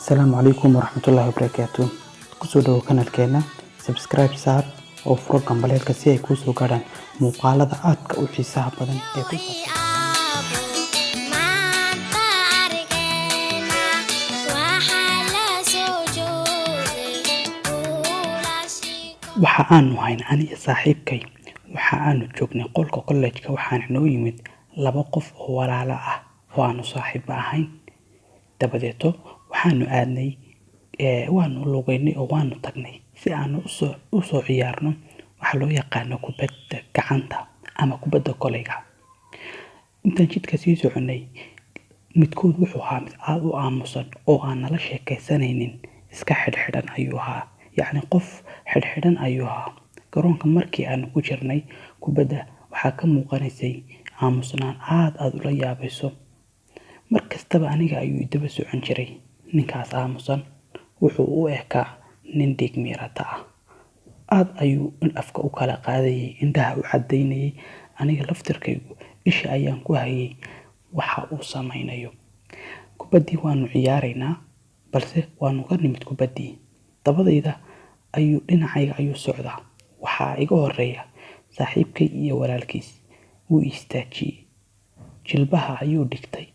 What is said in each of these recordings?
Asalaamu calaykum waraxmatullaahi wabarakaatuh. Kusoo dhawow kanaalkeena, subscribe saar oo furo gambaleelka si ay kuu soo gaadhaan muuqaalada aadka u xiisaha badan ee ku saabsan waxa aanu hayn aniga saaxiibkay. Waxa aanu joognay qolka kollejka, waxaana noo yimid laba qof oo walaalo ah oo aanu saaxiib ahayn. Dabadeeto waxaanu aadnay waanu lugeynay oo waanu tagnay si aanu u soo ciyaarno waxa loo yaqaano kubadda gacanta ama kubadda kolayga. Intaan jidka sii soconay, midkood wuxuu ahaa mid aad u aamusan oo aan nala sheekaysanaynin, iska xidhxidhan ayuu ahaa. Yacni qof xidhxidhan ayuu ahaa. Garoonka markii aanu ku jirnay kubadda waxaa ka muuqanaysay aamusnaan aad ula yaabayso. Mar kastaba aniga ayuu daba socon jiray. Ninkaas aamusan wuxuu u ekaa nin dhiig miirata ah. Aad ayuu afka u kala qaadayay, indhaha u cadaynayay. Aniga laftirkaygu isha ayaan ku hayay waxa uu samaynayo. Kubaddii waanu ciyaaraynaa, balse waanu ka nimid kubaddii. Dabadayda ayuu dhinacayga ayuu socdaa. Waxaa iga horeeya saaxiibkay iyo walaalkiis. Wuu istaajiyay, jilbaha ayuu dhigtay,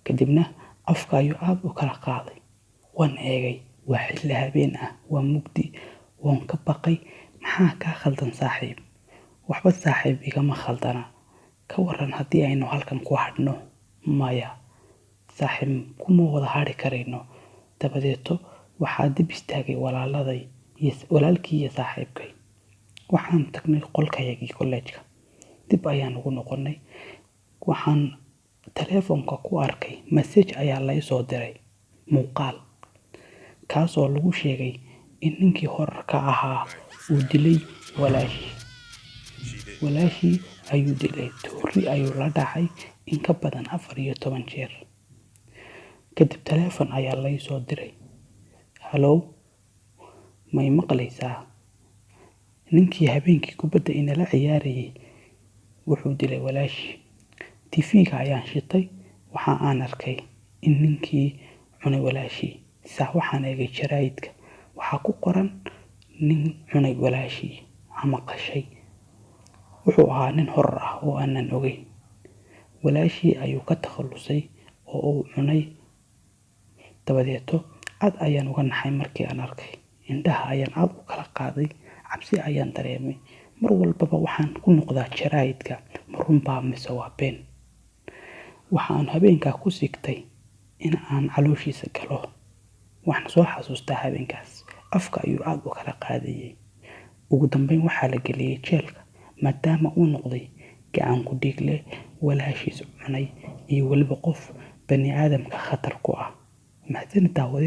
kadibna afka ayuu aad u kala qaaday. Waan eegay, waa xilli habeen ah, waa mugdi. Waan ka baqay. Maxaa kaa khaldan saaxiib? Waxba saaxiib igama khaldana. Ka waran haddii aynu halkan ku hadhno? Maya saaxiib, kuma wada hadhi karayno. Dabadeeto waxaa dib istaagay walaalkii iyo saaxiibkay. Waxaan tagnay qolkayagii kollejka. Dib ayaan ugu noqonnay. Waxaan telefoonka ku arkay message ayaa la soo diray, muuqaal kaasoo lagu sheegay in ninkii horarka ahaa uu dilay walaashii ayuu dilay. Toori ayuu la dhacay in ka badan 14 jeer. Kadib telefoon ayaa la soo diray. Hello, may maqlaysaa? Ninkii habeenkii kubadda inala ciyaarayay wuxuu dilay walaashii. TV-ga ayaan shitay. Waxa aan arkay in ninkii cunay walaashii. Waxaan eegay jaraa'idka. Waxaa ku qoran nin cunay walaashii ama qashay. Wuxuu ahaa nin horar ah oo aanan ogeyn. Walaashii ayuu ka takhalusay oo uu cunay. Dabadeeto aad ayaan uga naxay markii aan arkay. Indhaha ayaan aad u kala qaaday. Cabsi ayaan dareemay. Mar walbaba waxaan ku noqdaa jaraa'idka, ma run baa mise waa been. Waxaan habeenkaa ku sigtay in aan calooshiisa galo. Waxaan soo xasuustaa habeenkaas. Afka ayuu aad u kala qaadayay. Ugu dambeyn waxaa la geliyay jeelka maadaama uu noqday gacan ku dhiig leh, walaashiis cunay iyo weliba qof bani aadamka khatar ku ah. Mahadsanid daawade.